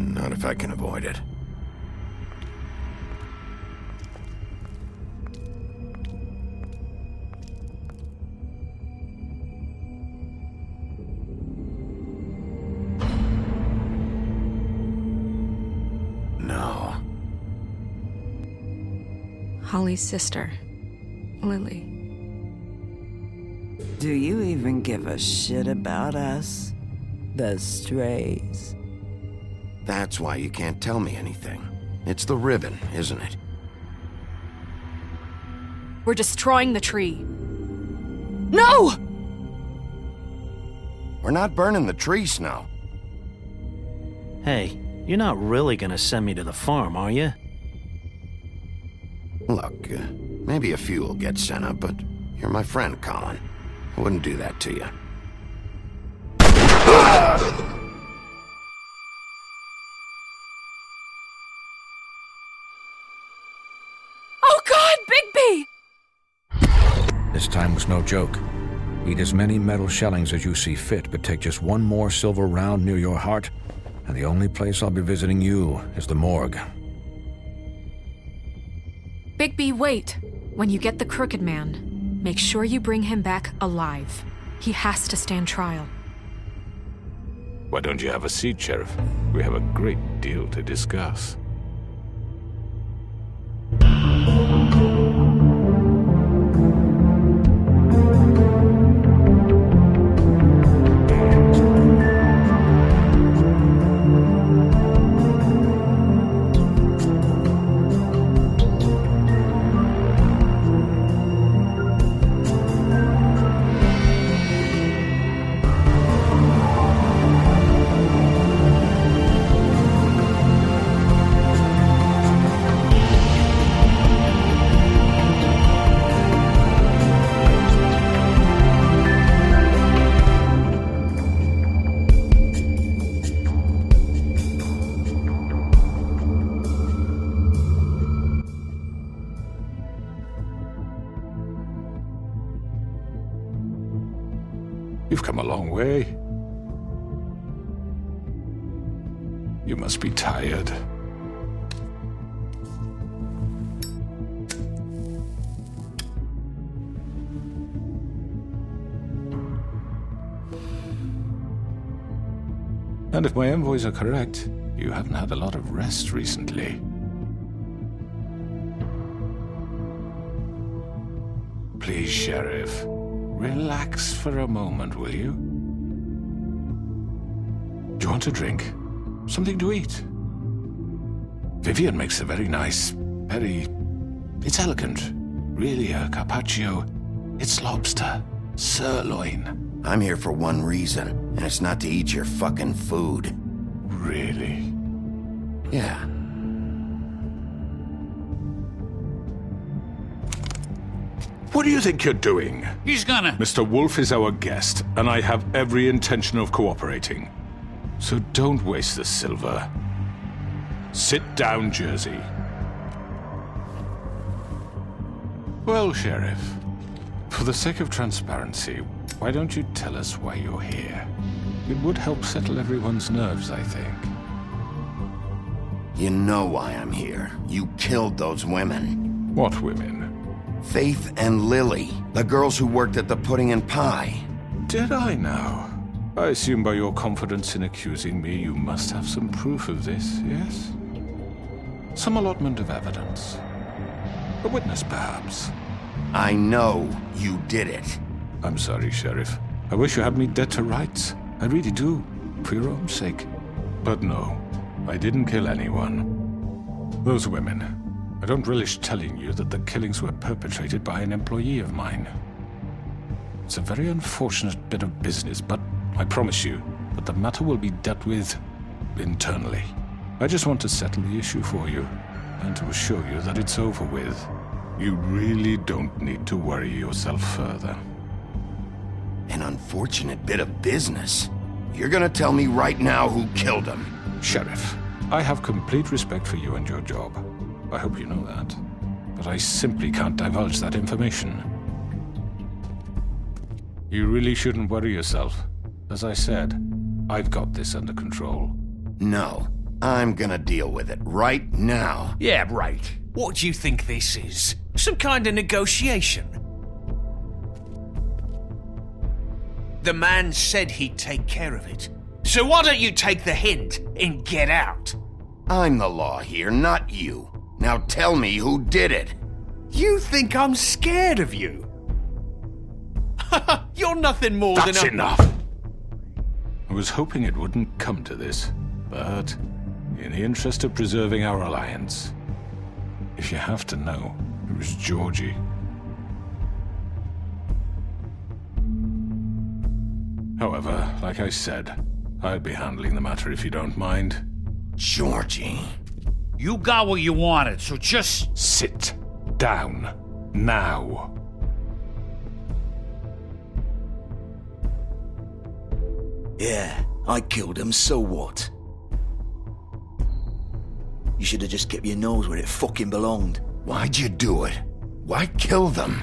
Not if I can avoid it. No. Holly's sister, Lily. Do you even give a shit about us? The strays. That's why you can't tell me anything. It's the ribbon, isn't it? We're destroying the tree. No! We're not burning the tree, Snow. Hey, you're not really gonna send me to the farm, are you? Look, maybe a few will get sent up, but you're my friend, Colin. I wouldn't do that to you. Oh God, Bigby! This time was no joke. Eat as many metal shellings as you see fit, but take just one more silver round near your heart, and the only place I'll be visiting you is the morgue. Bigby, wait. When you get the Crooked Man, make sure you bring him back alive. He has to stand trial. Why don't you have a seat, Sheriff? We have a great deal to discuss. You've come a long way. You must be tired. And if my envoys are correct, you haven't had a lot of rest recently. Please, Sheriff. Relax for a moment, will you? Do you want a drink? Something to eat? Vivian makes a very nice, it's elegant. Really a carpaccio. It's lobster. Sirloin. I'm here for one reason, and it's not to eat your fucking food. Really? Yeah. What do you think you're doing? He's gonna... Mr. Wolf is our guest, and I have every intention of cooperating. So don't waste the silver. Sit down, Jersey. Well, Sheriff, for the sake of transparency, why don't you tell us why you're here? It would help settle everyone's nerves, I think. You know why I'm here. You killed those women. What women? Faith and Lily, the girls who worked at the Pudding and Pie. Did I now? I assume by your confidence in accusing me, you must have some proof of this, yes? Some allotment of evidence. A witness, perhaps. I know you did it. I'm sorry, Sheriff. I wish you had me dead to rights. I really do, for your own sake. But no, I didn't kill anyone. Those women. I don't relish telling you that the killings were perpetrated by an employee of mine. It's a very unfortunate bit of business, but I promise you that the matter will be dealt with internally. I just want to settle the issue for you, and to assure you that it's over with. You really don't need to worry yourself further. An unfortunate bit of business? You're gonna tell me right now who killed him? Sheriff, I have complete respect for you and your job. I hope you know that. But I simply can't divulge that information. You really shouldn't worry yourself. As I said, I've got this under control. No, I'm gonna deal with it right now. Yeah, right. What do you think this is? Some kind of negotiation? The man said he'd take care of it. So why don't you take the hint and get out? I'm the law here, not you. Now tell me who did it. You think I'm scared of you? You're nothing more than That's a... enough! I was hoping it wouldn't come to this, but in the interest of preserving our alliance, if you have to know, it was Georgie. However, like I said, I'll be handling the matter if you don't mind. Georgie. You got what you wanted, so just... Sit down. Now. Yeah, I killed him, so what? You should have just kept your nose where it fucking belonged. Why'd you do it? Why kill them?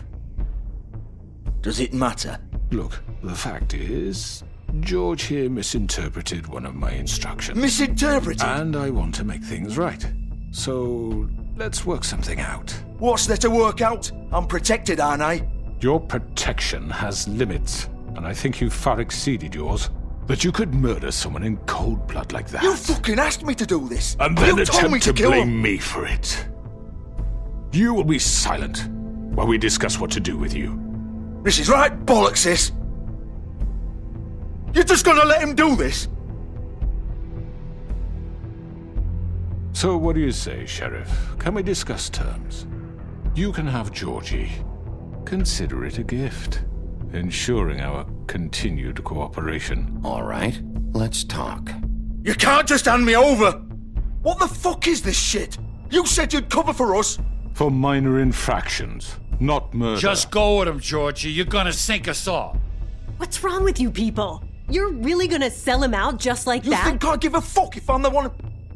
Does it matter? Look, the fact is, George here misinterpreted one of my instructions. Misinterpreted? And I want to make things right. So, let's work something out. What's there to work out? I'm protected, aren't I? Your protection has limits, and I think you've far exceeded yours. That you could murder someone in cold blood like that. You fucking asked me to do this! And then you told me attempt to to kill blame him. me for it. You will be silent while we discuss what to do with you. This is right bollocks, sis! You're just gonna let him do this? So what do you say, Sheriff? Can we discuss terms? You can have Georgie. Consider it a gift, ensuring our continued cooperation. All right, let's talk. You can't just hand me over! What the fuck is this shit? You said you'd cover for us! For minor infractions, not murder. Just go with him, Georgie. You're gonna sink us all. What's wrong with you people? You're really gonna sell him out just like You that? think I give a fuck if I'm the one...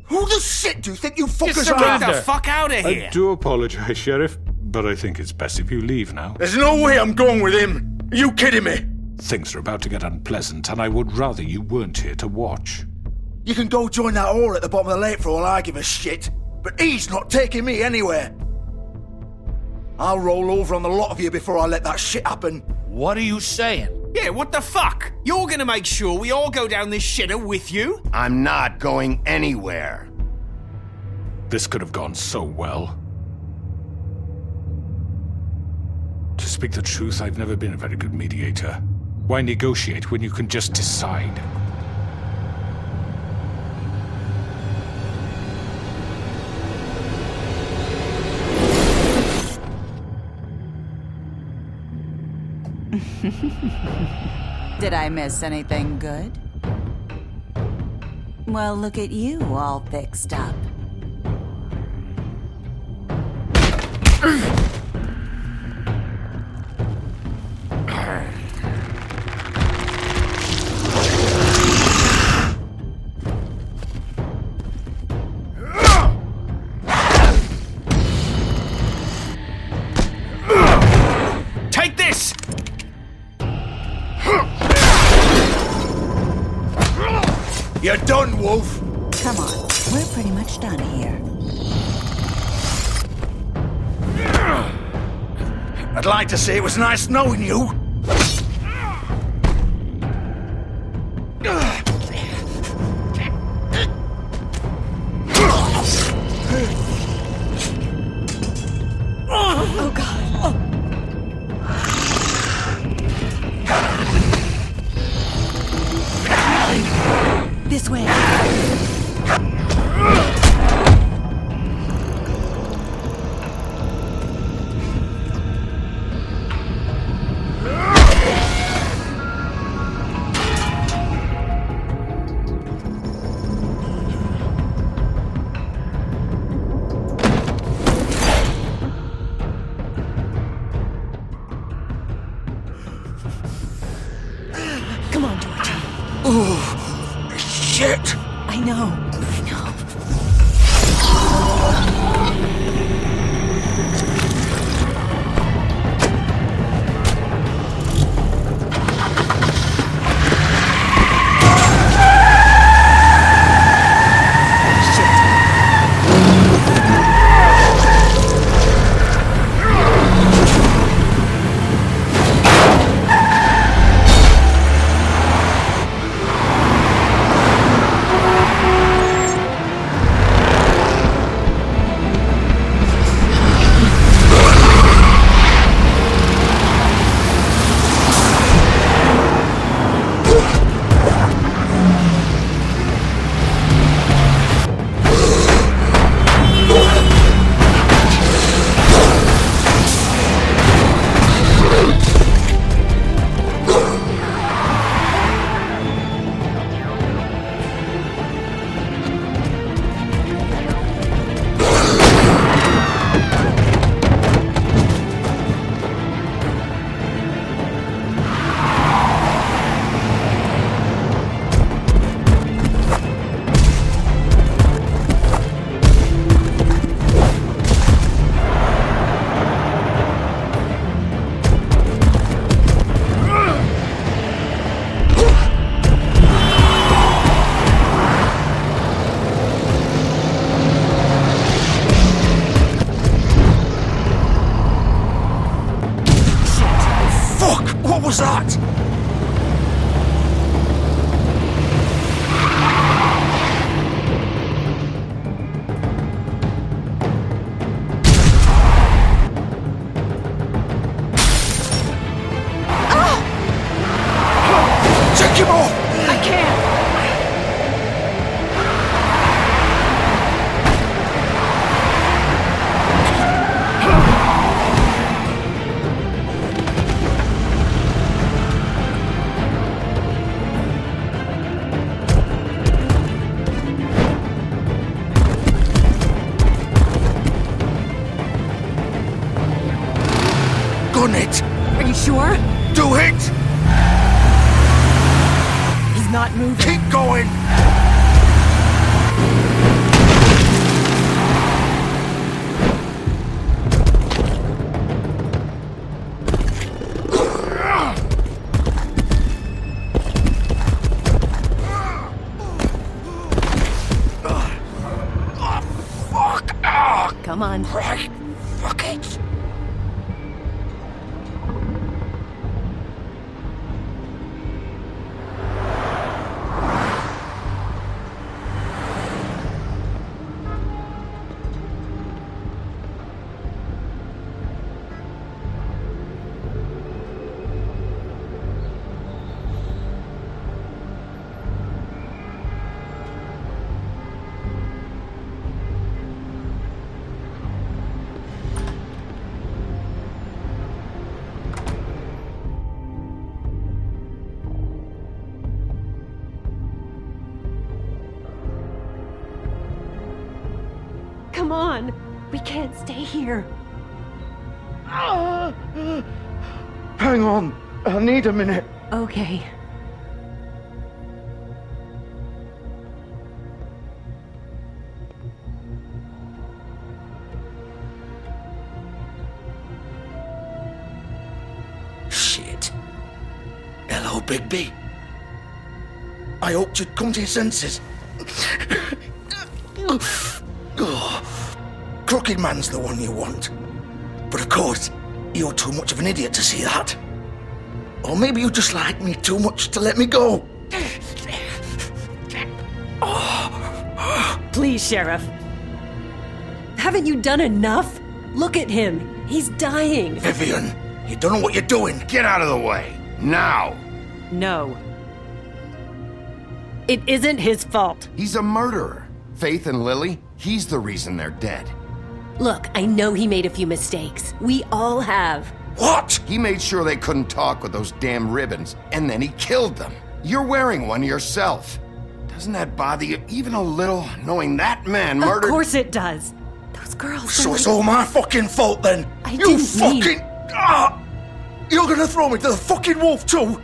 Who the shit do you think you fuckers Get are? the fuck out of here! I do apologize, Sheriff, but I think it's best if you leave now. There's no way I'm going with him! Are you kidding me? Things are about to get unpleasant, and I would rather you weren't here to watch. You can go join that whore at the bottom of the lake for all I give a shit, but he's not taking me anywhere. I'll roll over on the lot of you before I let that shit happen. What are you saying? Yeah, what the fuck? You're gonna make sure we all go down this shitter with you? I'm not going anywhere. This could have gone so well. To speak the truth, I've never been a very good mediator. Why negotiate when you can just decide? Did I miss anything good? Well, look at you, all fixed up. Take this! You're done, Wolf! Come on, we're pretty much done here. I'd like to say it was nice knowing you. Oh God. This way. Come on, Georgie. Shit! I know. sure? Do it! He's not moving. Keep going! Come on. Right. Fuck it. Come on. We can't stay here. Hang on. I need a minute. Okay. Shit. Hello, Bigby. I hoped you'd come to your senses. Crooked Man's the one you want. But of course, you're too much of an idiot to see that. Or maybe you just like me too much to let me go. Please, Sheriff. Haven't you done enough? Look at him. He's dying. Vivian, you don't know what you're doing. Get out of the way. Now. No. It isn't his fault. He's a murderer. Faith and Lily, he's the reason they're dead. Look, I know he made a few mistakes. We all have. What? He made sure they couldn't talk with those damn ribbons, and then he killed them. You're wearing one yourself. Doesn't that bother you even a little, knowing that man murdered— Of course it does. Those girls— So it's all my fucking fault then? I You didn't fucking— mean— You're gonna throw me to the fucking wolf too?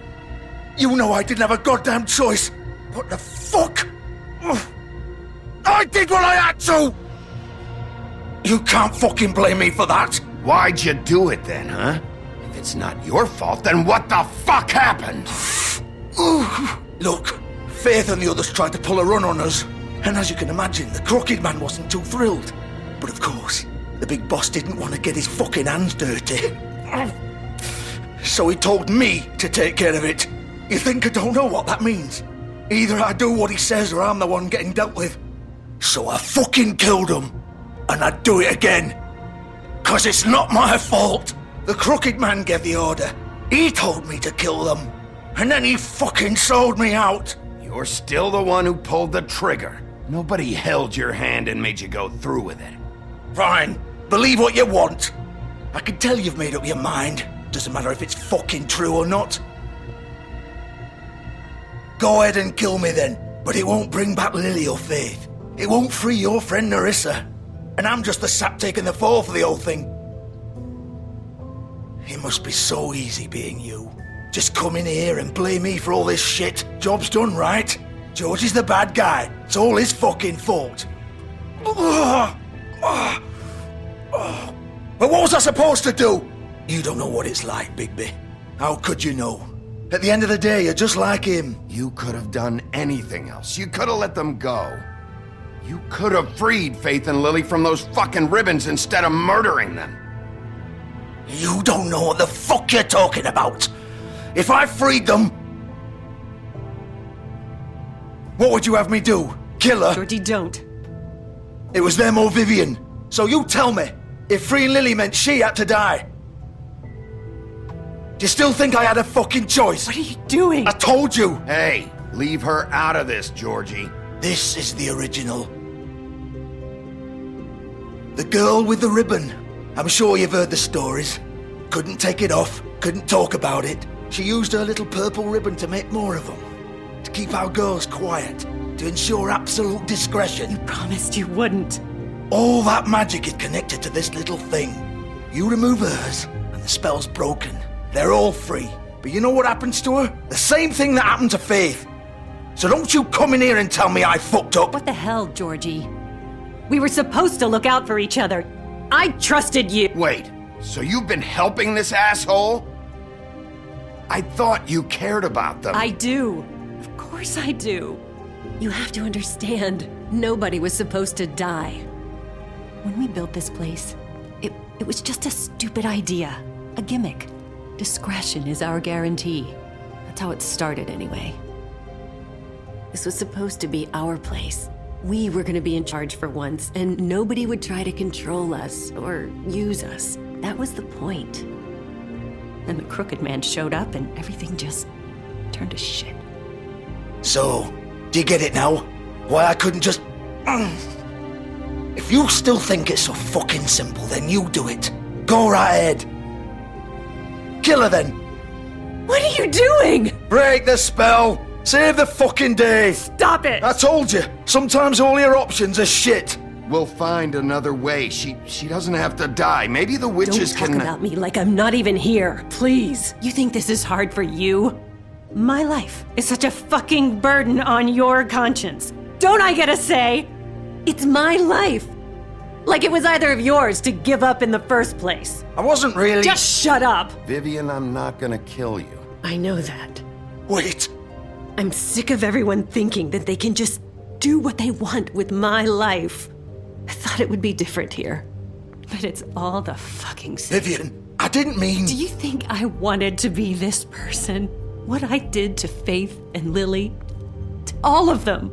You know I didn't have a goddamn choice. What the fuck? I did what I had to! You can't fucking blame me for that. Why'd you do it then, huh? If it's not your fault, then what the fuck happened? Look, Faith and the others tried to pull a run on us. And as you can imagine, the Crooked Man wasn't too thrilled. But of course, the big boss didn't want to get his fucking hands dirty. So he told me to take care of it. You think I don't know what that means? Either I do what he says or I'm the one getting dealt with. So I fucking killed him. And I'd do it again. 'Cause it's not my fault. The Crooked Man gave the order. He told me to kill them. And then he fucking sold me out. You're still the one who pulled the trigger. Nobody held your hand and made you go through with it. Fine. Believe what you want. I can tell you've made up your mind. Doesn't matter if it's fucking true or not. Go ahead and kill me then. But it won't bring back Lily or Faith. It won't free your friend Nerissa. And I'm just the sap taking the fall for the whole thing. It must be so easy being you. Just come in here and blame me for all this shit. Job's done, right? George is the bad guy. It's all his fucking fault. But what was I supposed to do? You don't know what it's like, Bigby. How could you know? At the end of the day, you're just like him. You could have done anything else. You could have let them go. You could have freed Faith and Lily from those fucking ribbons instead of murdering them. You don't know what the fuck you're talking about. If I freed them, what would you have me do? Kill her? Georgie, don't. It was them or Vivian. So you tell me, if freeing Lily meant she had to die, do you still think I had a fucking choice? What are you doing? I told you. Hey, leave her out of this, Georgie. This is the original. The girl with the ribbon. I'm sure you've heard the stories. Couldn't take it off, couldn't talk about it. She used her little purple ribbon to make more of them. To keep our girls quiet. To ensure absolute discretion. You promised you wouldn't. All that magic is connected to this little thing. You remove hers, and the spell's broken. They're all free. But you know what happens to her? The same thing that happened to Faith. So don't you come in here and tell me I fucked up. What the hell, Georgie? We were supposed to look out for each other. I trusted you. Wait, so you've been helping this asshole? I thought you cared about them. I do. Of course I do. You have to understand, nobody was supposed to die. When we built this place, it was just a stupid idea. A gimmick. Discretion is our guarantee. That's how it started anyway. This was supposed to be our place. We were gonna be in charge for once, and nobody would try to control us or use us. That was the point. Then the crooked man showed up and everything just turned to shit. So, do you get it now? Why I couldn't just... If you still think it's so fucking simple, then you do it. Go right ahead. Kill her then. What are you doing? Break the spell. Save the fucking day. Stop it. I told you. Sometimes all your options are shit. We'll find another way. She doesn't have to die. Maybe the witches Don't talk about me like I'm not even here. Please. You think this is hard for you? My life is such a fucking burden on your conscience. Don't I get a say? It's my life. Like it was either of yours to give up in the first place. I wasn't really... Just shut up. Vivian, I'm not gonna kill you. I know that. Wait. I'm sick of everyone thinking that they can just do what they want with my life. I thought it would be different here. But it's all the fucking same. Vivian, I didn't mean... Do you think I wanted to be this person? What I did to Faith and Lily? To all of them?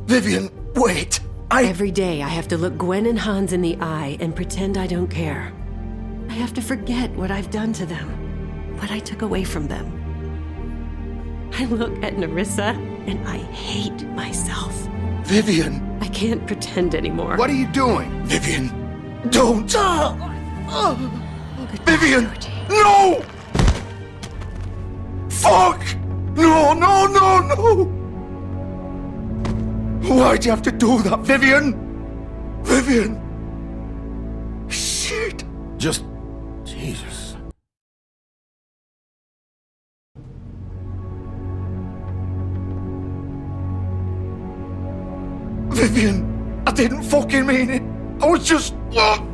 Vivian, wait. Every day I have to look Gwen and Hans in the eye and pretend I don't care. I have to forget what I've done to them. What I took away from them. I look at Nerissa and I hate myself. Vivian. I can't pretend anymore. What are you doing? Vivian, don't. Vivian, no! Fuck! No, no, no, no! Why'd you have to do that, Vivian? Vivian! Shit! Just... Jesus. Vivian, I didn't fucking mean it. I was just... Oh!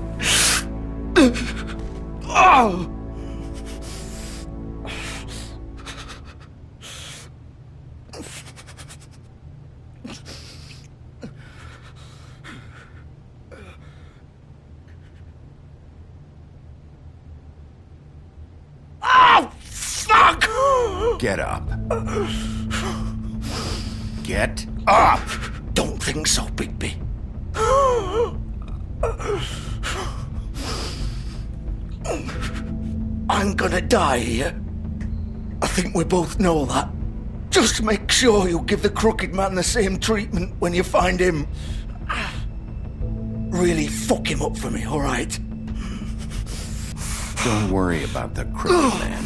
Get up. Get up! Don't think so, Bigby. I'm gonna die here. I think we both know that. Just make sure you give the crooked man the same treatment when you find him. Really fuck him up for me, alright? Don't worry about the crooked man.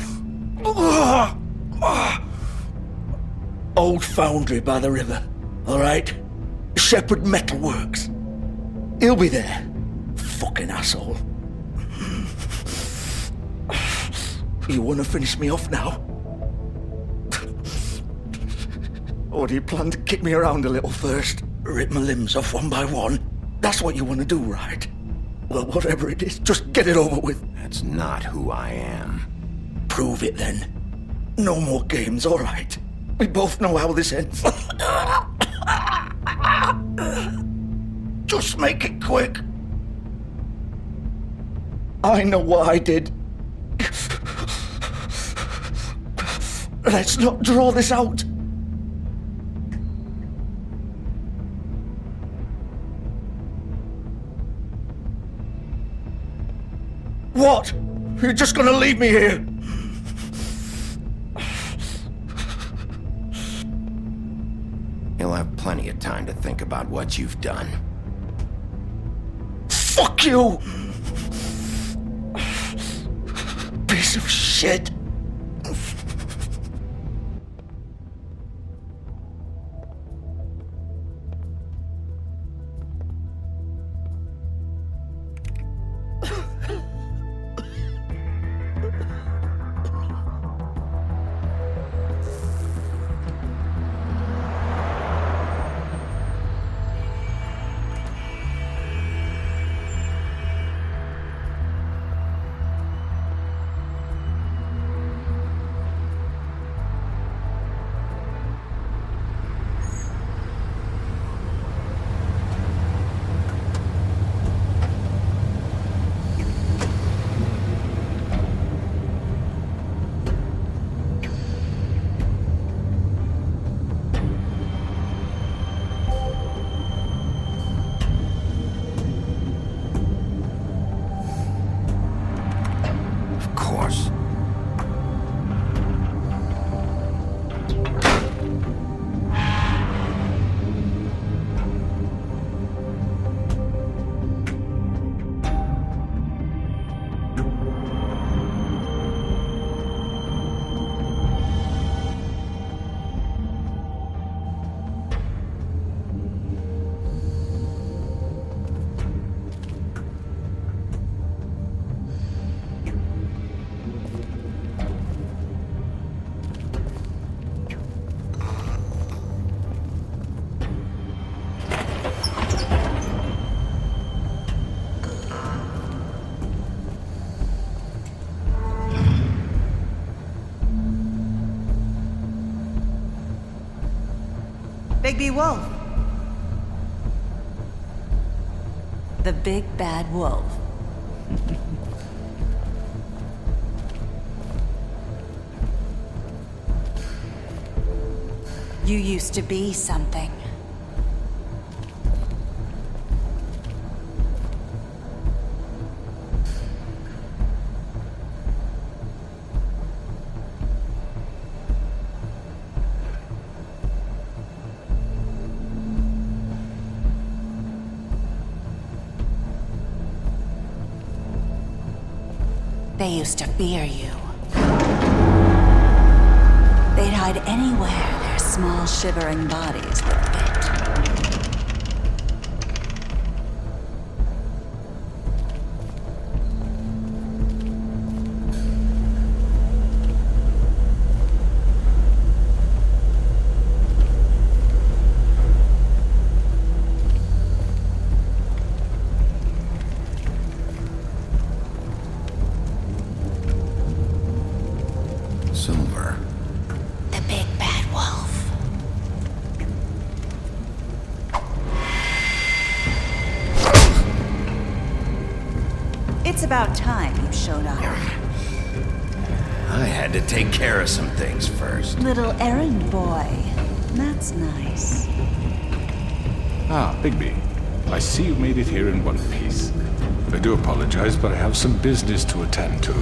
Old foundry by the river, alright? Shepherd Metalworks. He'll be there. Fucking asshole. You wanna finish me off now? Or do you plan to kick me around a little first? Rip my limbs off one by one? That's what you wanna do, right? Well, whatever it is, just get it over with. That's not who I am. Prove it then. No more games, alright? We both know how this ends. Just make it quick. I know what I did. Let's not draw this out. What? You're just gonna leave me here? You'll have plenty of time to think about what you've done. Fuck you! Piece of shit. baby wolf. The big bad wolf. You used to be something. They used to fear you. They'd hide anywhere their small, shivering bodies would fit. Silver. The big bad wolf. It's about time you showed up. I had to take care of some things first. Little errand boy. That's nice. Ah, Bigby. I see you made it here in one piece. I do apologize, but I have some business to attend to.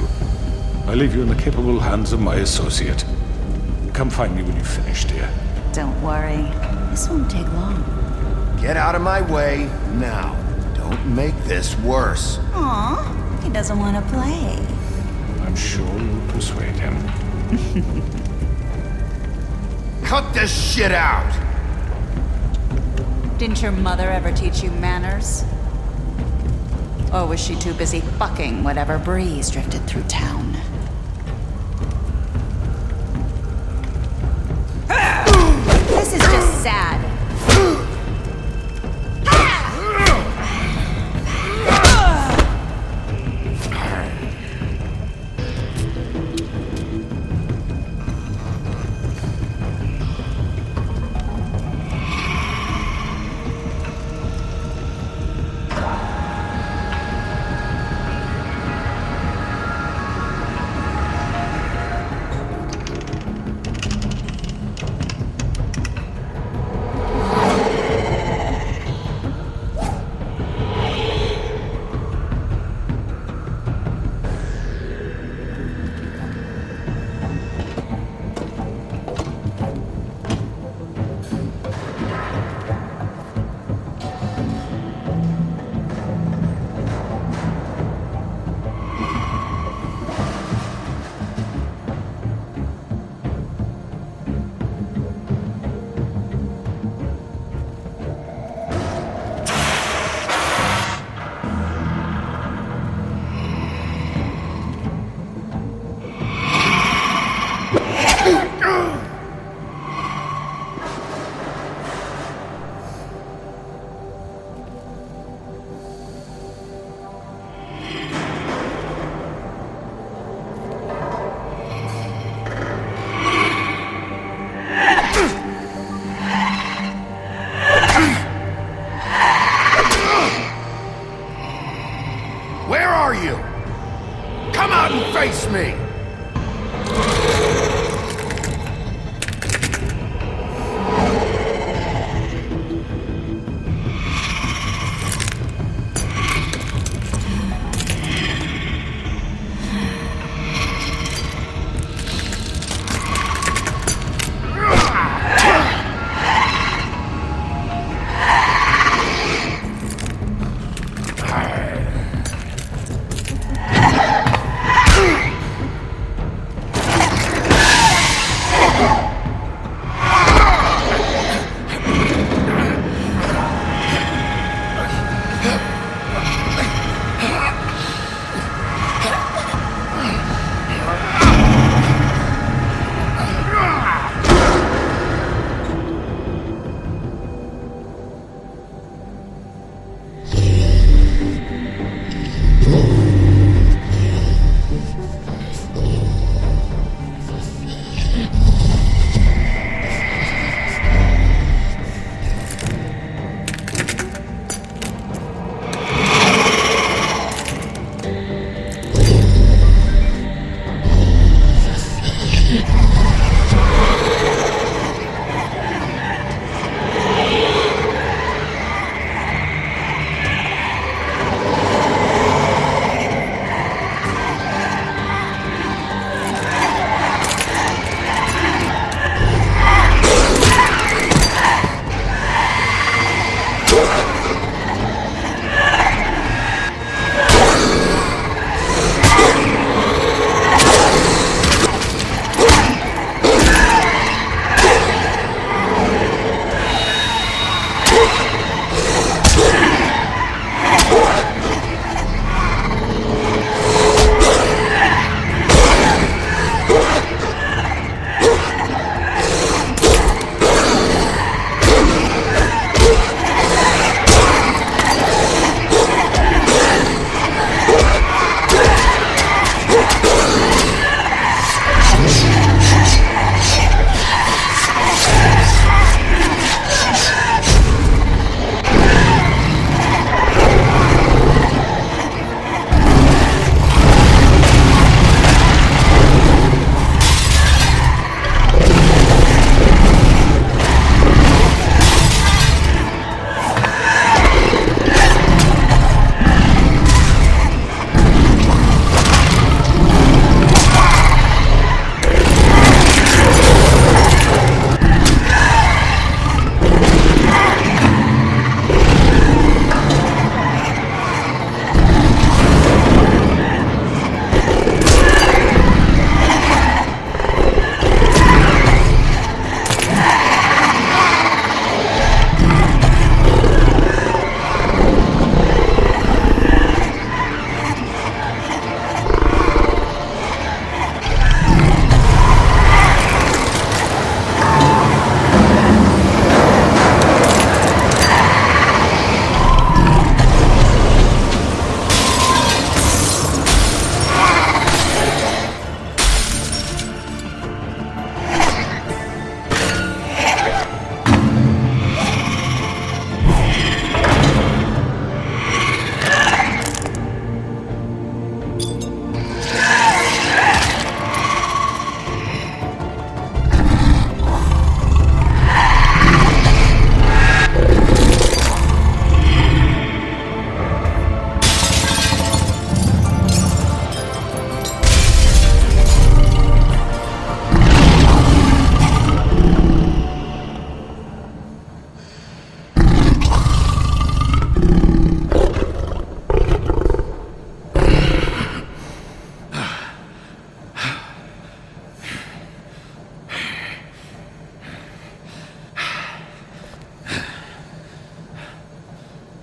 I leave you in the capable hands of my associate. Come find me when you've finished, dear. Don't worry. This won't take long. Get out of my way now. Don't make this worse. Aw, he doesn't want to play. I'm sure you'll persuade him. Cut this shit out! Didn't your mother ever teach you manners? Or was she too busy fucking whatever breeze drifted through town? This is just sad.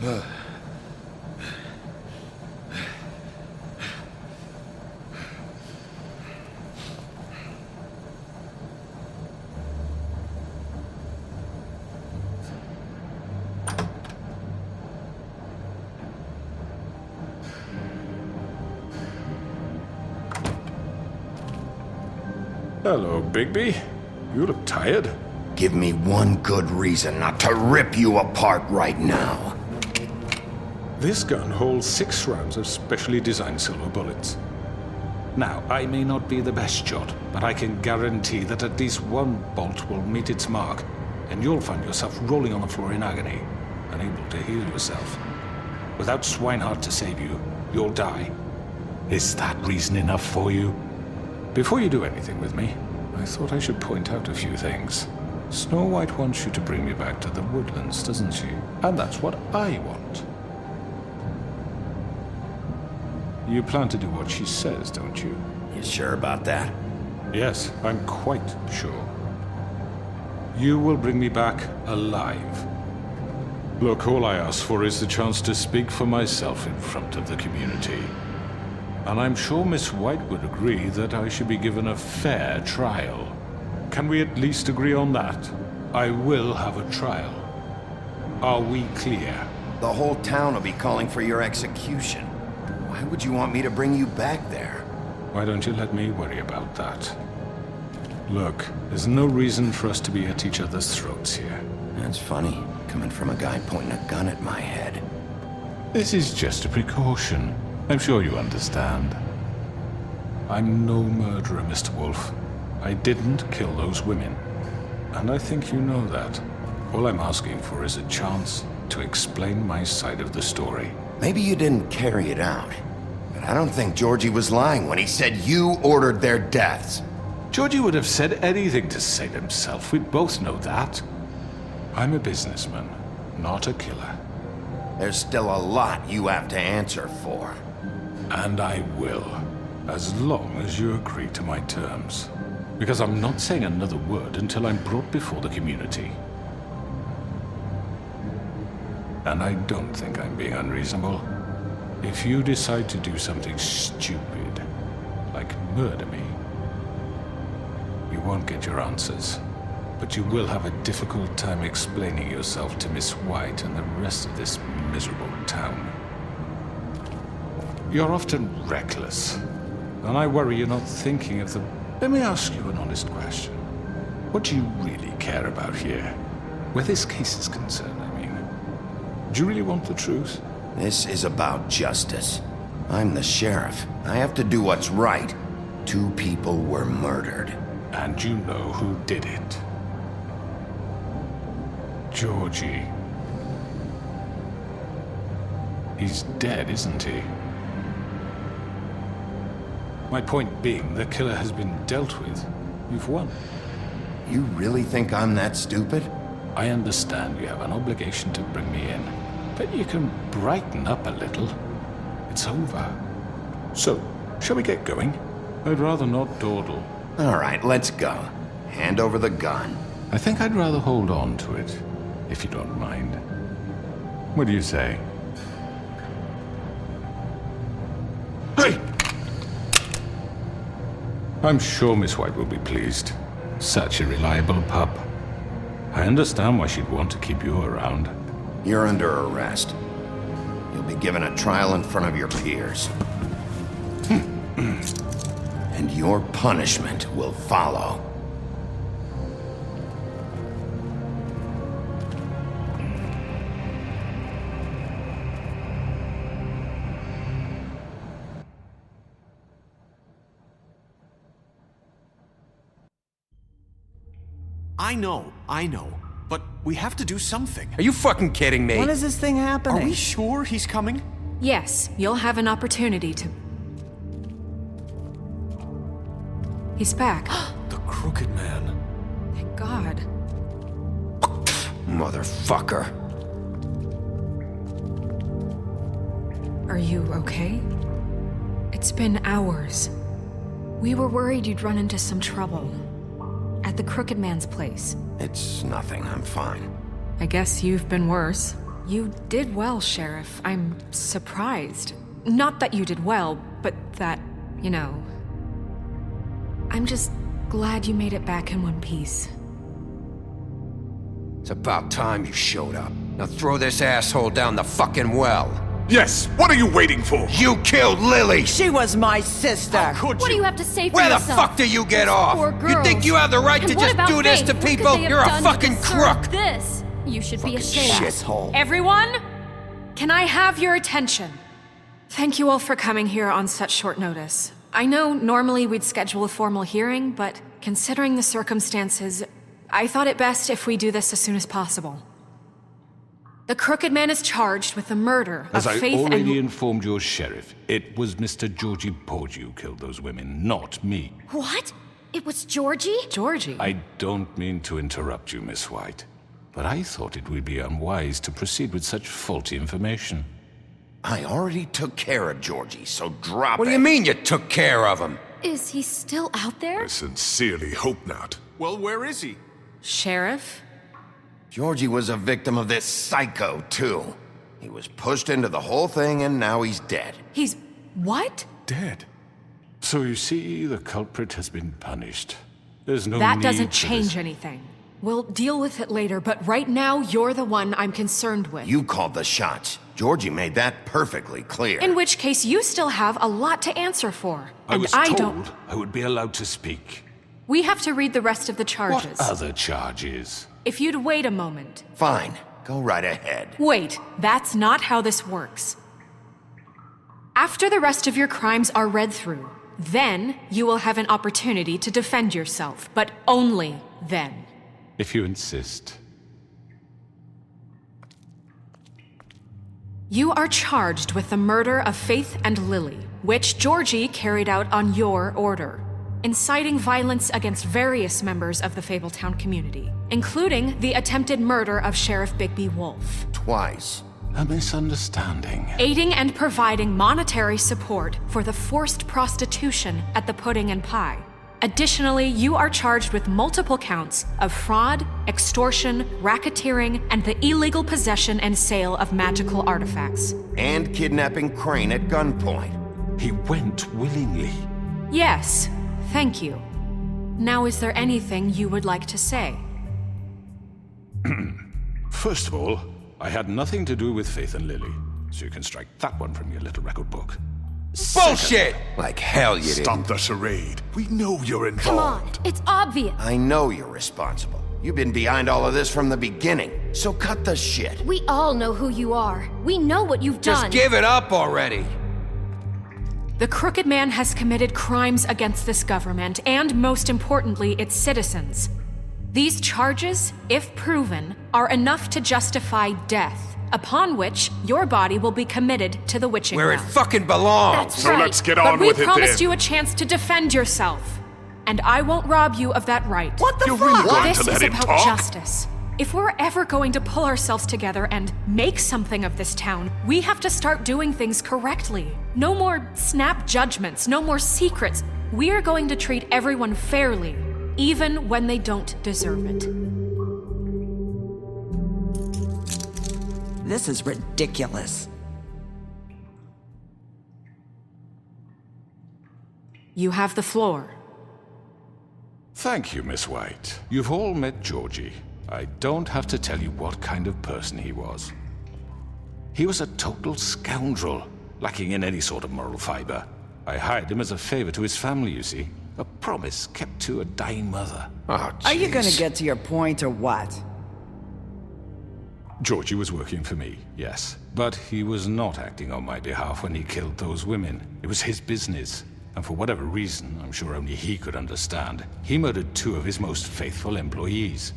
Hello, Bigby. You look tired. Give me one good reason not to rip you apart right now. This gun holds 6 rounds of specially designed silver bullets. Now, I may not be the best shot, but I can guarantee that at least one bolt will meet its mark, and you'll find yourself rolling on the floor in agony, unable to heal yourself. Without Swinehart to save you, you'll die. Is that reason enough for you? Before you do anything with me, I thought I should point out a few things. Snow White wants you to bring me back to the woodlands, doesn't she? And that's what I want. You plan to do what she says, don't you? You sure about that? Yes, I'm quite sure. You will bring me back alive. Look, all I ask for is the chance to speak for myself in front of the community. And I'm sure Miss White would agree that I should be given a fair trial. Can we at least agree on that? I will have a trial. Are we clear? The whole town will be calling for your execution. Why would you want me to bring you back there? Why don't you let me worry about that? Look, there's no reason for us to be at each other's throats here. That's funny, coming from a guy pointing a gun at my head. This is just a precaution. I'm sure you understand. I'm no murderer, Mr. Wolf. I didn't kill those women. And I think you know that. All I'm asking for is a chance to explain my side of the story. Maybe you didn't carry it out, but I don't think Georgie was lying when he said you ordered their deaths. Georgie would have said anything to save himself. We both know that. I'm a businessman, not a killer. There's still a lot you have to answer for. And I will, as long as you agree to my terms. Because I'm not saying another word until I'm brought before the community. And I don't think I'm being unreasonable. If you decide to do something stupid, like murder me, you won't get your answers. But you will have a difficult time explaining yourself to Miss White and the rest of this miserable town. You're often reckless, and I worry you're not thinking of the... Let me ask you an honest question. What do you really care about here? Where this case is concerned, I mean. Do you really want the truth? This is about justice. I'm the sheriff. I have to do what's right. 2 people were murdered. And you know who did it. Georgie. He's dead, isn't he? My point being, the killer has been dealt with. You've won. You really think I'm that stupid? I understand you have an obligation to bring me in, but you can brighten up a little. It's over. So, shall we get going? I'd rather not dawdle. All right, let's go. Hand over the gun. I think I'd rather hold on to it, if you don't mind. What do you say? Hey! I'm sure Miss White will be pleased. Such a reliable pup. I understand why she'd want to keep you around. You're under arrest. You'll be given a trial in front of your peers. And your punishment will follow. I know. But we have to do something. Are you fucking kidding me? When is this thing happening? Are we sure he's coming? Yes, you'll have an opportunity to... He's back. The Crooked Man. Thank God. Motherfucker. Are you okay? It's been hours. We were worried you'd run into some trouble. At the Crooked Man's place. It's nothing, I'm fine. I guess you've been worse. You did well, Sheriff. I'm surprised. Not that you did well, but that, you know... I'm just glad you made it back in one piece. It's about time you showed up. Now throw this asshole down the fucking well. Yes, what are you waiting for? You killed Lily! She was my sister! How could What you? do you have to say for Where yourself? the fuck do you get off? Poor You girls. think you have the right And to what just about do this Faith? to What could people? they have You're a done to fucking deserve crook! This. You should be ashamed. Shithole. Everyone, can I have your attention? Thank you all for coming here on such short notice. I know normally we'd schedule a formal hearing, but considering the circumstances, I thought it best if we do this as soon as possible. The Crooked Man is charged with the murder As of I Faith already and... informed your sheriff, it was Mr. Georgie Porgy who killed those women, not me. What? It was Georgie? Georgie? I don't mean to interrupt you, Miss White, but I thought it would be unwise to proceed with such faulty information. I already took care of Georgie, so drop it. What do you mean you took care of him? Is he still out there? I sincerely hope not. Well, where is he? Sheriff? Georgie was a victim of this psycho, too. He was pushed into the whole thing, and now he's dead. He's... what? Dead. So you see, the culprit has been punished. There's no That need doesn't for change this. anything. We'll deal with it later, but right now, you're the one I'm concerned with. You called the shots. Georgie made that perfectly clear. In which case, you still have a lot to answer for. I And was I told don't... I would be allowed to speak. We have to read the rest of the charges. What other charges? If you'd wait a moment. Fine. Go right ahead. Wait, that's not how this works. After the rest of your crimes are read through, then you will have an opportunity to defend yourself, but only then. If you insist. You are charged with the murder of Faith and Lily, which Georgie carried out on your order, inciting violence against various members of the Fabletown community, including the attempted murder of Sheriff Bigby Wolf. Twice. A misunderstanding. Aiding and providing monetary support for the forced prostitution at the Pudding and Pie. Additionally, you are charged with multiple counts of fraud, extortion, racketeering, and the illegal possession and sale of magical artifacts. And kidnapping Crane at gunpoint. He went willingly. Yes, thank you. Now, is there anything you would like to say? First of all, I had nothing to do with Faith and Lily, so you can strike that one from your little record book. Bullshit! Like hell you didn't. Stop the charade. We know you're involved. Come on, it's obvious. I know you're responsible. You've been behind all of this from the beginning, so cut the shit. We all know who you are. We know what you've Just done. give it up already. The Crooked Man has committed crimes against this government and, most importantly, its citizens. These charges, if proven, are enough to justify death, upon which your body will be committed to the witching Where it well. fucking belongs. That's So right. let's get But on we with it promised then. you a chance to defend yourself, and I won't rob you of that right. What the You're fuck? really going This to let is him about talk? justice. If we're ever going to pull ourselves together and make something of this town, we have to start doing things correctly. No more snap judgments, no more secrets. We are going to treat everyone fairly, even when they don't deserve it. This is ridiculous. You have the floor. Thank you, Miss White. You've all met Georgie. I don't have to tell you what kind of person he was. He was a total scoundrel, lacking in any sort of moral fiber. I hired him as a favor to his family, you see. A promise kept to a dying mother. Oh, Are you gonna jeez. get to your point or what? Georgie was working for me, yes. But he was not acting on my behalf when he killed those women. It was his business. And for whatever reason, I'm sure only he could understand, he murdered 2 of his most faithful employees.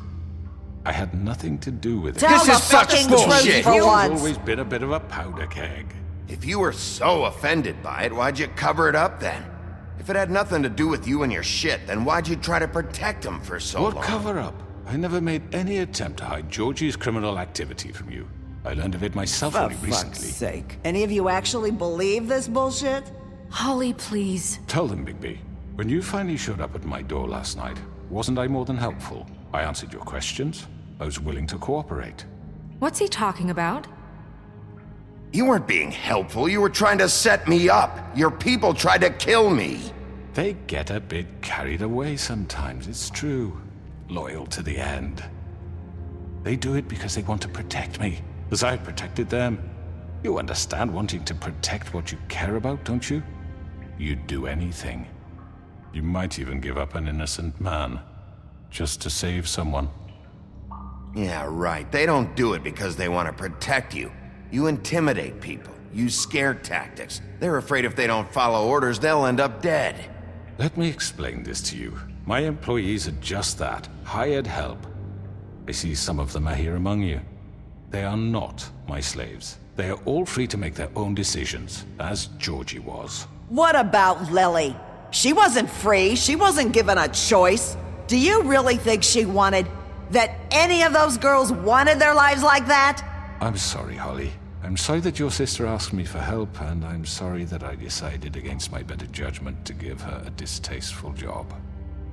I had nothing to do with it. Tell This the is such fucking bullshit. truth for He's once. always been a bit of a powder keg. If you were so offended by it, why'd you cover it up then? If it had nothing to do with you and your shit, then why'd you try to protect him for so long? What cover up? I never made any attempt to hide Georgie's criminal activity from you. I learned of it myself For only fuck's recently. sake. Any of you actually believe this bullshit? Holly, please. Tell them, Bigby. When you finally showed up at my door last night, wasn't I more than helpful? I answered your questions. I was willing to cooperate. What's he talking about? You weren't being helpful. You were trying to set me up. Your people tried to kill me. They get a bit carried away sometimes, it's true. Loyal to the end. They do it because they want to protect me, as I protected them. You understand wanting to protect what you care about, don't you? You'd do anything. You might even give up an innocent man, just to save someone. Yeah, right. They don't do it because they want to protect you. You intimidate people, use scare tactics. They're afraid if they don't follow orders, they'll end up dead. Let me explain this to you. My employees are just that, hired help. I see some of them are here among you. They are not my slaves. They are all free to make their own decisions, as Georgie was. What about Lily? She wasn't free. She wasn't given a choice. Do you really think she wanted... that any of those girls wanted their lives like that? I'm sorry, Holly. I'm sorry that your sister asked me for help, and I'm sorry that I decided against my better judgment to give her a distasteful job.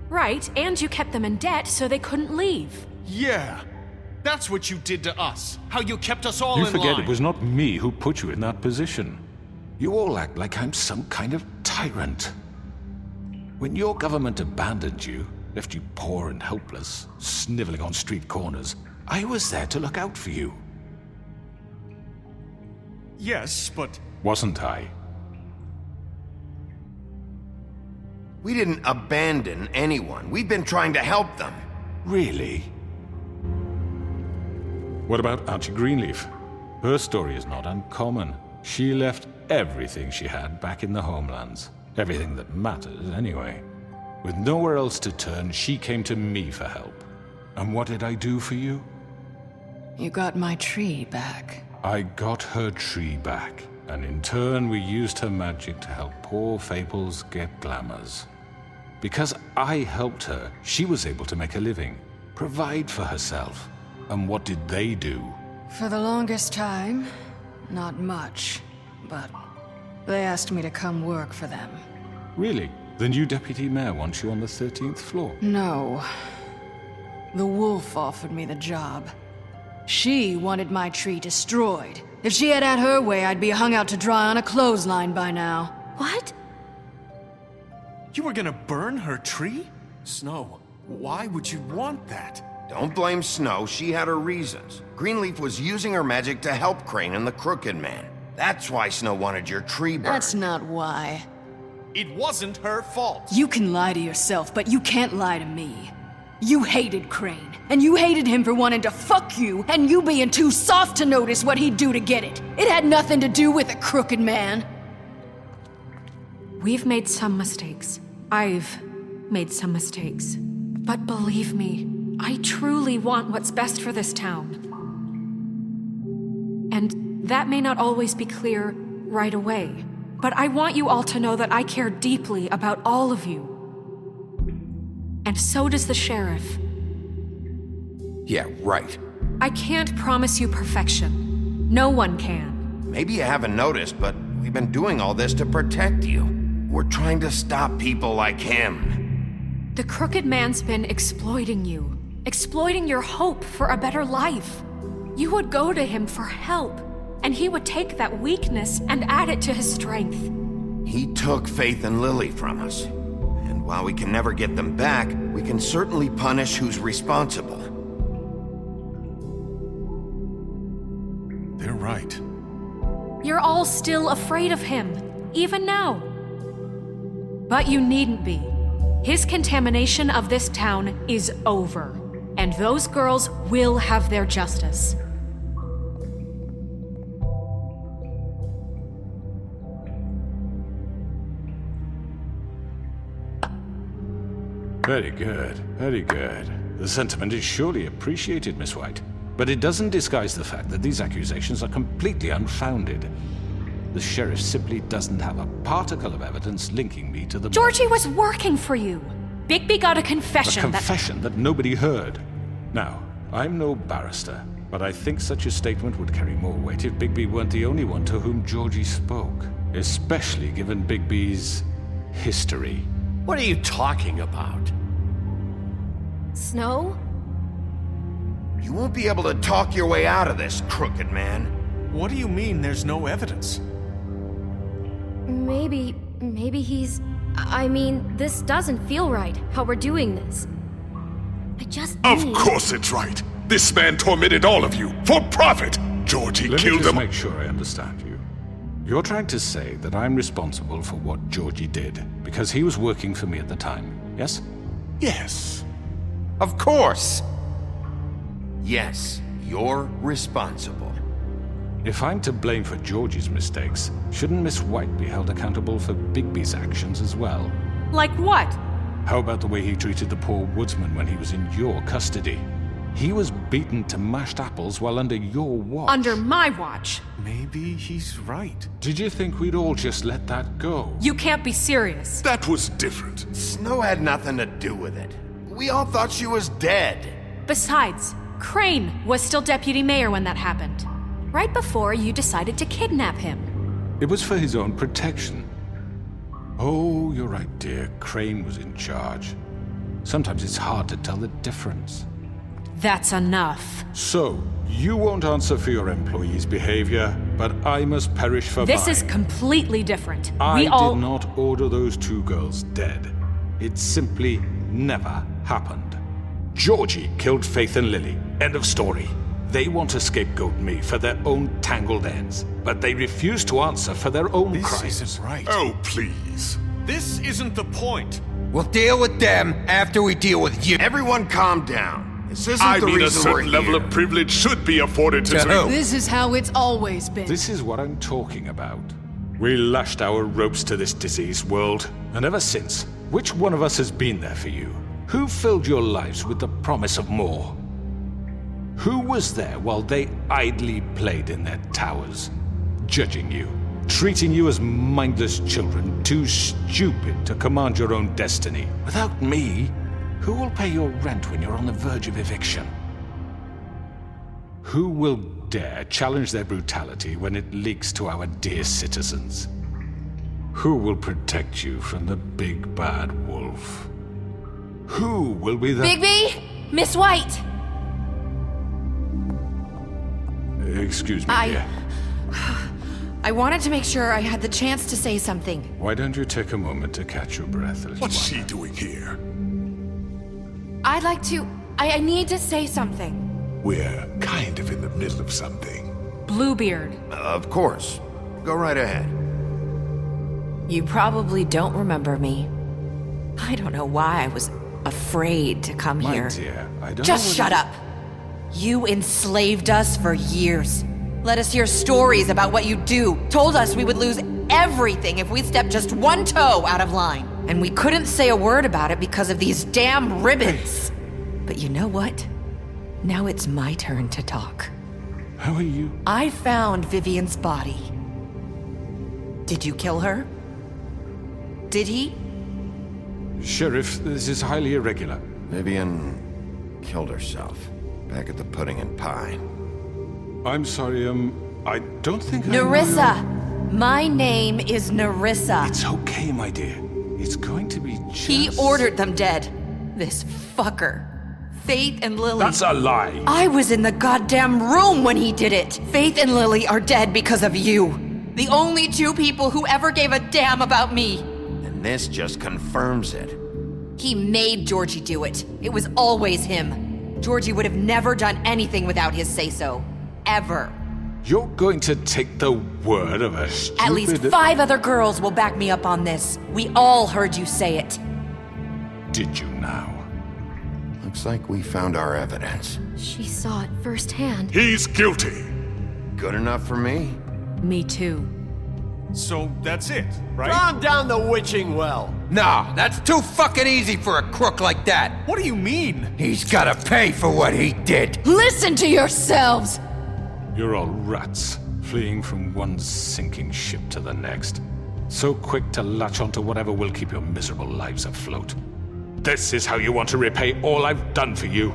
Right, and you kept them in debt so they couldn't leave. Yeah, that's what you did to us. How you kept us all in line. You forget it was not me who put you in that position. You all act like I'm some kind of tyrant. When your government abandoned you, left you poor and helpless, sniveling on street corners, I was there to look out for you. Yes, but... Wasn't I? We didn't abandon anyone. We've been trying to help them. Really? What about Archie Greenleaf? Her story is not uncommon. She left everything she had back in the homelands. Everything that matters, anyway. With nowhere else to turn, she came to me for help. And what did I do for you? You got my tree back. I got her tree back, and in turn we used her magic to help poor Fables get glamours. Because I helped her, she was able to make a living, provide for herself. And what did they do? For the longest time, not much. But they asked me to come work for them. Really? The new deputy mayor wants you on the 13th floor? No. The wolf offered me the job. She wanted my tree destroyed. If she had her way, I'd be hung out to dry on a clothesline by now. What? You were gonna burn her tree? Snow, why would you want that? Don't blame Snow, she had her reasons. Greenleaf was using her magic to help Crane and the Crooked Man. That's why Snow wanted your tree burned. That's not why. It wasn't her fault. You can lie to yourself, but you can't lie to me. You hated Crane, and you hated him for wanting to fuck you, and you being too soft to notice what he'd do to get it. It had nothing to do with a Crooked Man. We've made some mistakes. I've made some mistakes. But believe me, I truly want what's best for this town. And that may not always be clear right away, but I want you all to know that I care deeply about all of you. And so does the sheriff. Yeah, right. I can't promise you perfection. No one can. Maybe you haven't noticed, but we've been doing all this to protect you. We're trying to stop people like him. The Crooked Man's been exploiting you. Exploiting your hope for a better life. You would go to him for help, and he would take that weakness and add it to his strength. He took Faith and Lily from us. And while we can never get them back, we can certainly punish who's responsible. They're right. You're all still afraid of him, even now. But you needn't be. His contamination of this town is over, and those girls will have their justice. Very good, very good. The sentiment is surely appreciated, Miss White. But it doesn't disguise the fact that these accusations are completely unfounded. The sheriff simply doesn't have a particle of evidence linking me to the... Georgie was working for you. Bigby got a confession A confession that nobody heard. Now, I'm no barrister, but I think such a statement would carry more weight if Bigby weren't the only one to whom Georgie spoke. Especially given Bigby's history. What are you talking about? Snow? You won't be able to talk your way out of this, Crooked Man. What do you mean there's no evidence? Maybe he's... I mean, this doesn't feel right, how we're doing this. I just Of course it's right. This man tormented all of you, for profit! Georgie killed them. Let me just make sure I understand you. You're trying to say that I'm responsible for what Georgie did, because he was working for me at the time, yes? Yes. Of course! Yes, you're responsible. If I'm to blame for Georgie's mistakes, shouldn't Miss White be held accountable for Bigby's actions as well? Like what? How about the way he treated the poor woodsman when he was in your custody? He was beaten to mashed apples while under your watch. Under my watch? Maybe he's right. Did you think we'd all just let that go? You can't be serious. That was different. Snow had nothing to do with it. We all thought she was dead. Besides, Crane was still deputy mayor when that happened. Right before you decided to kidnap him. It was for his own protection. Oh, you're right, dear. Crane was in charge. Sometimes it's hard to tell the difference. That's enough. So, you won't answer for your employees' behavior, but I must perish for This mine. is completely different. I We all... did not order those two girls dead. It simply never happened. Georgie killed Faith and Lily. End of story. They want to scapegoat me for their own tangled ends, but they refuse to answer for their own crimes. This isn't right. Oh, please. This isn't the point. We'll deal with them after we deal with you. Everyone calm down. This isn't I the mean, a reason we're certain level here. of privilege should be afforded to... who? This is how it's always been. This is what I'm talking about. We lashed our ropes to this diseased world, and ever since, which one of us has been there for you? Who filled your lives with the promise of more? Who was there while they idly played in their towers, judging you, treating you as mindless children, too stupid to command your own destiny? Without me, who will pay your rent when you're on the verge of eviction? Who will dare challenge their brutality when it leaks to our dear citizens? Who will protect you from the big bad wolf? Who will be the... Bigby! Miss White! Excuse me, dear. I wanted to make sure I had the chance to say something. Why don't you take a moment to catch your breath, little What's one? she doing here? I'd like to... I need to say something. We're kind of in the middle of something. Bluebeard. Of course. Go right ahead. You probably don't remember me. I don't know why I was afraid to come My here. dear, I don't Just know shut up. You enslaved us for years. Let us hear stories about what you do. Told us we would lose everything if we stepped just one toe out of line. And we couldn't say a word about it because of these damn ribbons. But you know what? Now it's my turn to talk. How are you? I found Vivian's body. Did you kill her? Did he? Sheriff, this is highly irregular. Vivian killed herself back at the Pudding and Pie. I'm sorry, I don't think Nerissa! My name is Nerissa. It's okay, my dear. It's going to be just... He ordered them dead. This fucker. Faith and Lily... That's a lie! I was in the goddamn room when he did it! Faith and Lily are dead because of you. The only two people who ever gave a damn about me. And this just confirms it. He made Georgie do it. It was always him. Georgie would have never done anything without his say-so. Ever. You're going to take the word of a stupid... At least 5 other girls will back me up on this. We all heard you say it. Did you now? Looks like we found our evidence. She saw it firsthand. He's guilty. Good enough for me? Me too. So that's it, right? Calm down the witching well. No, that's too fucking easy for a crook like that. What do you mean? He's gotta pay for what he did. Listen to yourselves! You're all rats, fleeing from one sinking ship to the next. So quick to latch onto whatever will keep your miserable lives afloat. This is how you want to repay all I've done for you.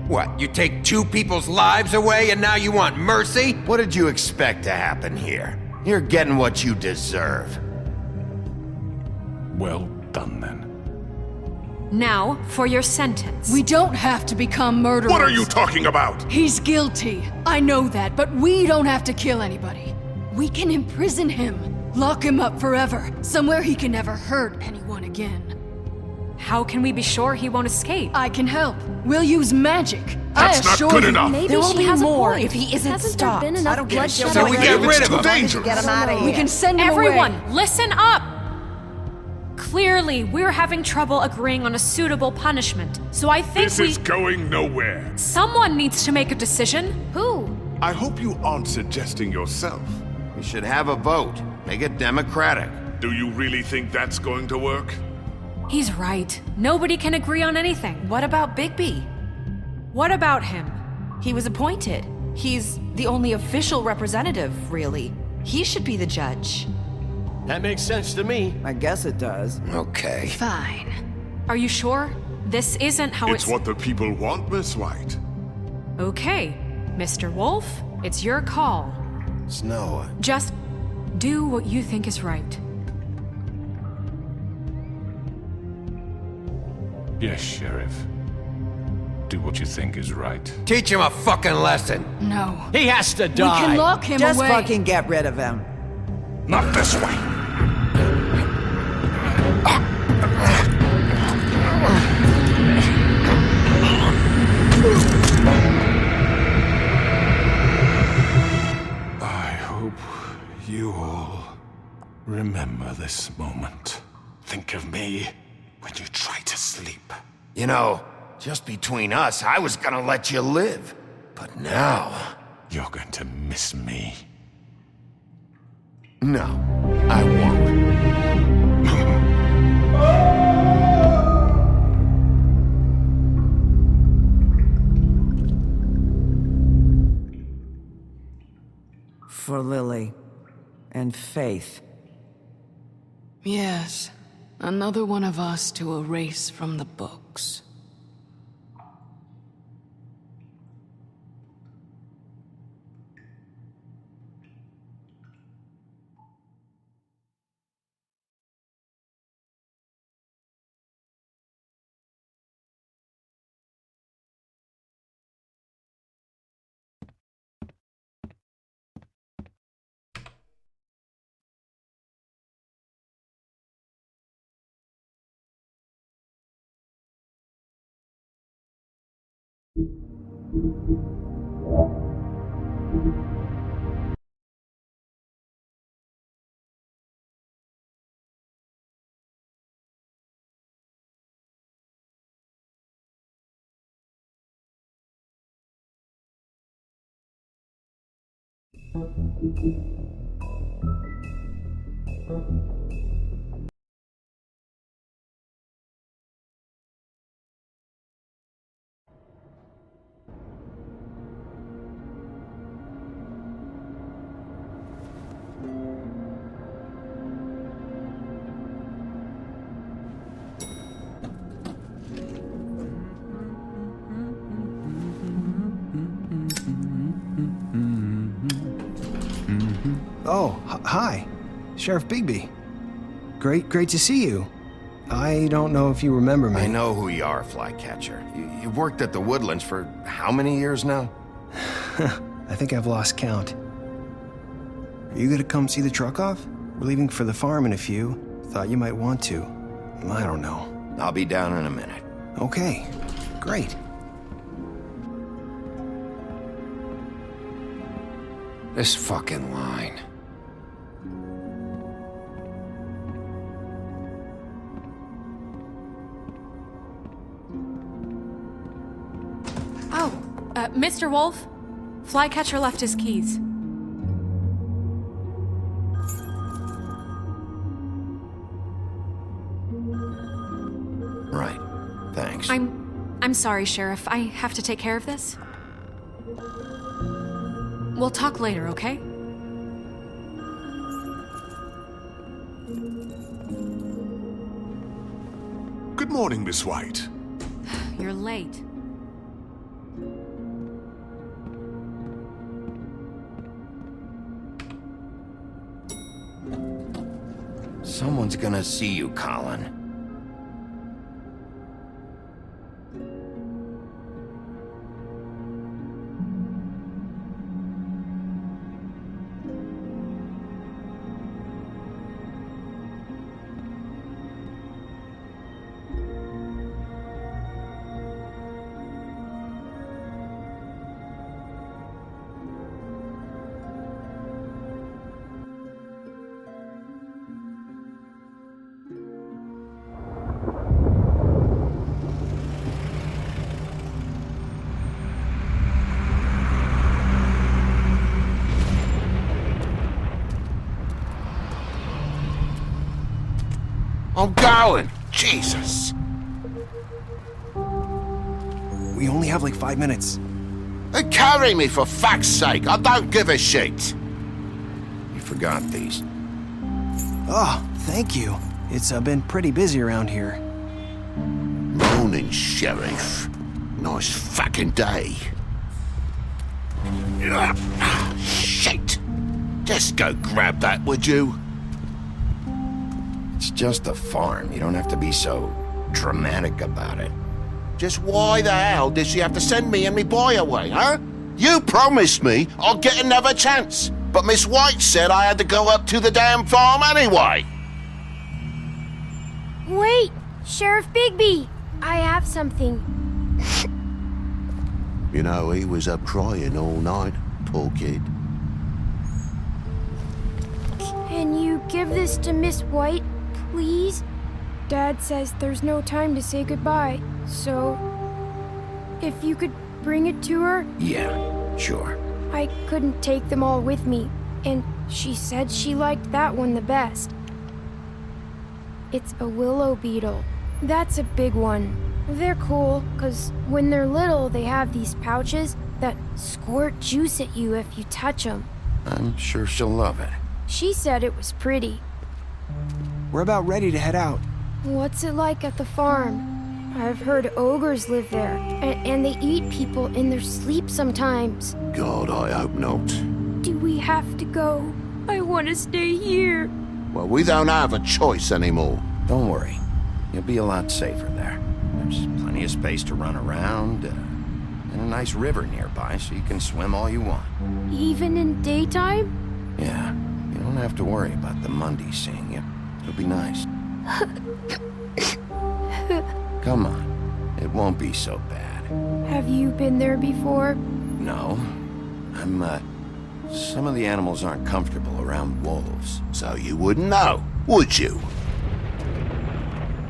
What, you take 2 people's lives away and now you want mercy? What did you expect to happen here? You're getting what you deserve. Well done, then. Now, for your sentence. We don't have to become murderers. What are you talking about? He's guilty. I know that, but we don't have to kill anybody. We can imprison him. Lock him up forever. Somewhere he can never hurt anyone again. How can we be sure he won't escape? I can help. We'll use magic. That's not good enough. Maybe There will she be has more a point. if he isn't Hasn't stopped. there been enough I don't get it. bloodshed? So we already? get rid of Too him. dangerous. Get him out of here. We can send him Everyone, away. listen up! Clearly, we're having trouble agreeing on a suitable punishment, so I think This is going nowhere. Someone needs to make a decision. Who? I hope you aren't suggesting yourself. We should have a vote. Make it democratic. Do you really think that's going to work? He's right. Nobody can agree on anything. What about Bigby? What about him? He was appointed. He's the only official representative, really. He should be the judge. That makes sense to me. I guess it does. Okay. Fine. Are you sure? This isn't how It's what the people want, Miss White. Okay, Mr. Wolf, it's your call. Snow, Just do what you think is right. Yes, Sheriff. Do what you think is right. Teach him a fucking lesson. No. He has to We die. can lock him Just away. fucking get rid of him. Not this way. I hope you all remember this moment. Think of me when you try to sleep. you know, just between us, I was gonna let you live. But now... You're going to miss me. No, I won't. For Lily and Faith. Yes. Another one of us to erase from the books. Oh, hi. Sheriff Bigby. Great to see you. I don't know if you remember me. I know who you are, Flycatcher. You've worked at the Woodlands for how many years now? I think I've lost count. Are you gonna come see the truck off? We're leaving for the farm in a few. Thought you might want to. I don't know. I'll be down in a minute. Okay, great. This fucking line. Oh, Mr. Wolf, Flycatcher left his keys. Right. Thanks. I'm sorry, Sheriff. I have to take care of this. We'll talk later, okay? Good morning, Miss White. You're late. Someone's gonna see you, Colin. I'm going. Jesus. We only have like 5 minutes. Carry me for fuck's sake. I don't give a shit. You forgot these. Oh, thank you. It's been pretty busy around here. Morning, Sheriff. Nice fucking day. Shit. Just go grab that, would you? It's just a farm. You don't have to be so dramatic about it. Just why the hell did she have to send me and me boy away, huh? You promised me I'd get another chance, but Miss White said I had to go up to the damn farm anyway. Wait, Sheriff Bigby, I have something. You know, he was up crying all night, poor kid. Can you give this to Miss White, please? Dad says there's no time to say goodbye, so if you could bring it to her? Yeah, sure. I couldn't take them all with me, and she said she liked that one the best. It's a willow beetle. That's a big one. They're cool, 'cause when they're little, they have these pouches that squirt juice at you if you touch them. I'm sure she'll love it. She said it was pretty. We're about ready to head out. What's it like at the farm? I've heard ogres live there, and they eat people in their sleep sometimes. God, I hope not. Do we have to go? I want to stay here. Well, we don't have a choice anymore. Don't worry. You'll be a lot safer there. There's plenty of space to run around, and a nice river nearby so you can swim all you want. Even in daytime? Yeah, you don't have to worry about the Mundy seeing you. It'll be nice. Come on, it won't be so bad. Have you been there before? No. Some of the animals aren't comfortable around wolves. So you wouldn't know, would you?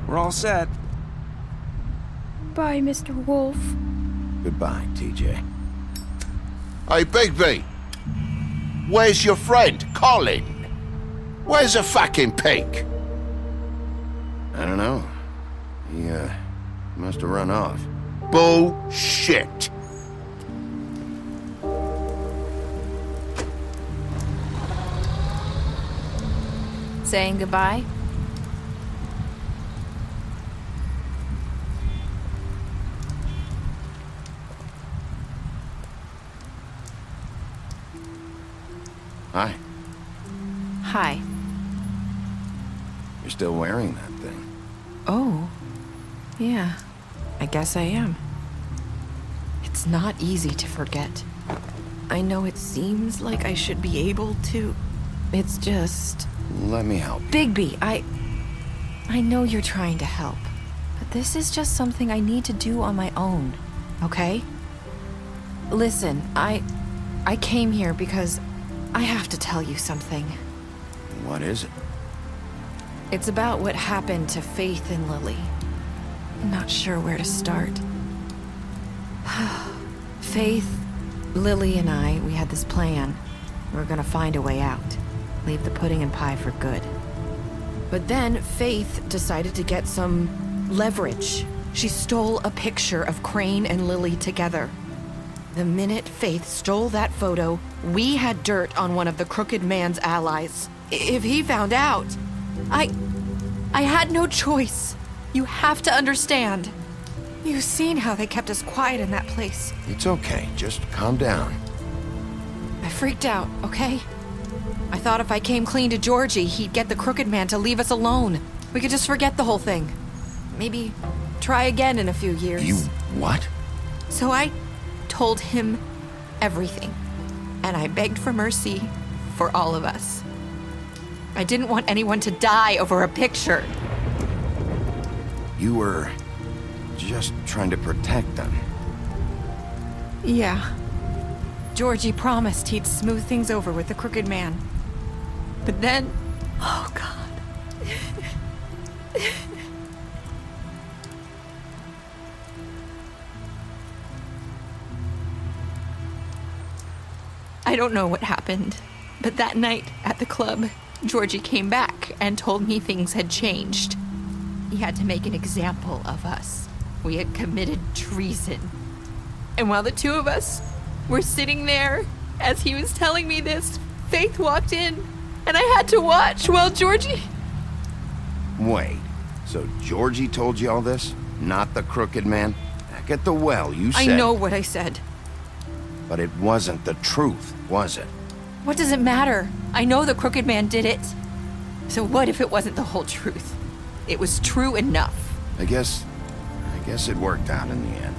We're all set. Bye, Mr. Wolf. Goodbye, TJ. Hey, Bigby. Where's your friend, Colin? Where's the fucking pig? I don't know. He, must have run off. Bullshit. Saying goodbye? Hi. Hi. You're still wearing that thing. Oh, yeah, I guess I am. It's not easy to forget. I know it seems like I should be able to. It's just... Let me help. Bigby, I know you're trying to help, but this is just something I need to do on my own, okay? Listen, I came here because I have to tell you something. What is it? It's about what happened to Faith and Lily. I'm not sure where to start. Faith, Lily, and I, we had this plan. We were gonna find a way out. Leave the pudding and pie for good. But then Faith decided to get some leverage. She stole a picture of Crane and Lily together. The minute Faith stole that photo, we had dirt on one of the crooked man's allies. If he found out, I had no choice. You have to understand. You've seen how they kept us quiet in that place. It's okay. Just calm down. I freaked out, okay? I thought if I came clean to Georgie, he'd get the crooked man to leave us alone. We could just forget the whole thing. Maybe try again in a few years. You what? So I told him everything. And I begged for mercy for all of us. I didn't want anyone to die over a picture. You were just trying to protect them. Yeah. Georgie promised he'd smooth things over with the crooked man. But then... Oh, God. I don't know what happened, but that night at the club, Georgie came back and told me things had changed. He had to make an example of us. We had committed treason. And while the two of us were sitting there, as he was telling me this, Faith walked in, and I had to watch while Georgie... Wait, so Georgie told you all this? Not the crooked man? Back at the well, you said... I know what I said. But it wasn't the truth, was it? What does it matter? I know the crooked man did it. So what if it wasn't the whole truth? It was true enough. I guess it worked out in the end.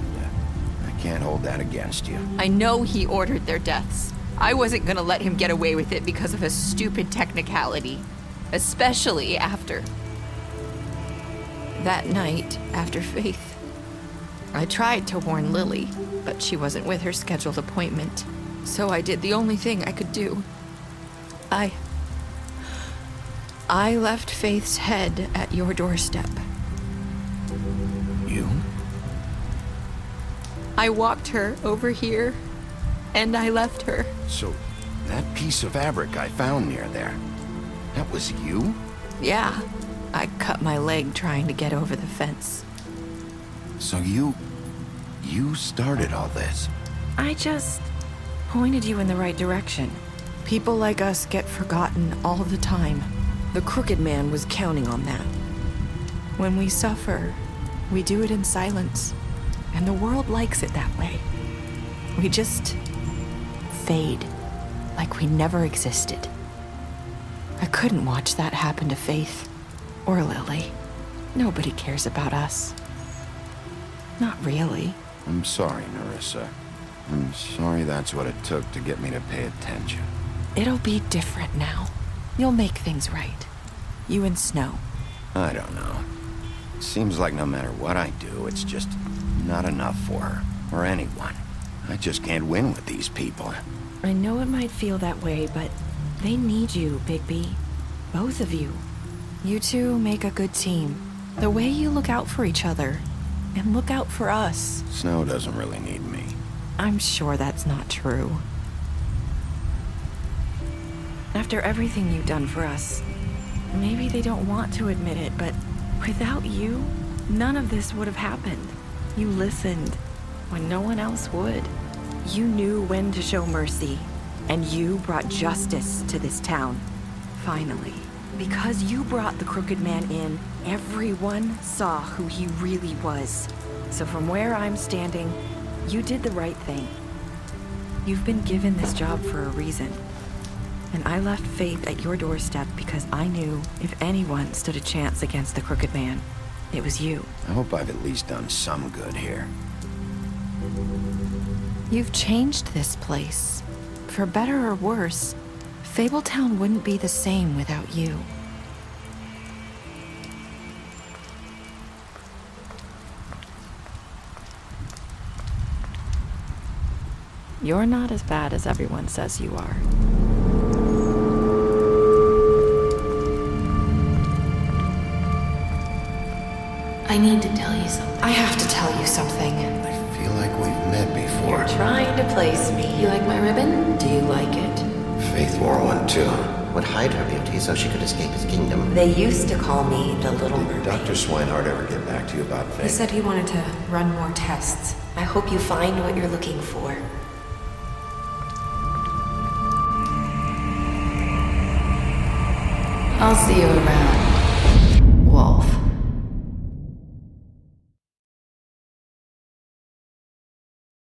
I can't hold that against you. I know he ordered their deaths. I wasn't gonna let him get away with it because of a stupid technicality. Especially after... that night, after Faith. I tried to warn Lily, but she wasn't with her scheduled appointment. So I did the only thing I could do. I left Faith's head at your doorstep. You? I walked her over here, and I left her. So, that piece of fabric I found near there, that was you? Yeah, I cut my leg trying to get over the fence. So you started all this? I just pointed you in the right direction. People like us get forgotten all the time. The crooked man was counting on that. When we suffer, we do it in silence, and the world likes it that way. We just fade, like we never existed. I couldn't watch that happen to Faith, or Lily. Nobody cares about us. Not really. I'm sorry, Nerissa. I'm sorry that's what it took to get me to pay attention. It'll be different now. You'll make things right. You and Snow. I don't know. Seems like no matter what I do, it's just not enough for her, or anyone. I just can't win with these people. I know it might feel that way, but they need you, Bigby. Both of you. You two make a good team. The way you look out for each other, and look out for us. Snow doesn't really need me. I'm sure that's not true. After everything you've done for us, maybe they don't want to admit it, but without you, none of this would have happened. You listened when no one else would. You knew when to show mercy, and you brought justice to this town. Finally. Because you brought the crooked man in, everyone saw who he really was. So from where I'm standing, you did the right thing. You've been given this job for a reason. And I left Faith at your doorstep because I knew if anyone stood a chance against the crooked man, it was you. I hope I've at least done some good here. You've changed this place. For better or worse, Fabletown wouldn't be the same without you. You're not as bad as everyone says you are. I need to tell you something. I have to tell you something. I feel like we've met before. You're trying to place me. You like my ribbon? Do you like it? Faith wore one too. Would hide her beauty so she could escape his kingdom. They used to call me the Little Mermaid. Did Dr. Swinehart ever get back to you about Faith? He said he wanted to run more tests. I hope you find what you're looking for. I'll see you around.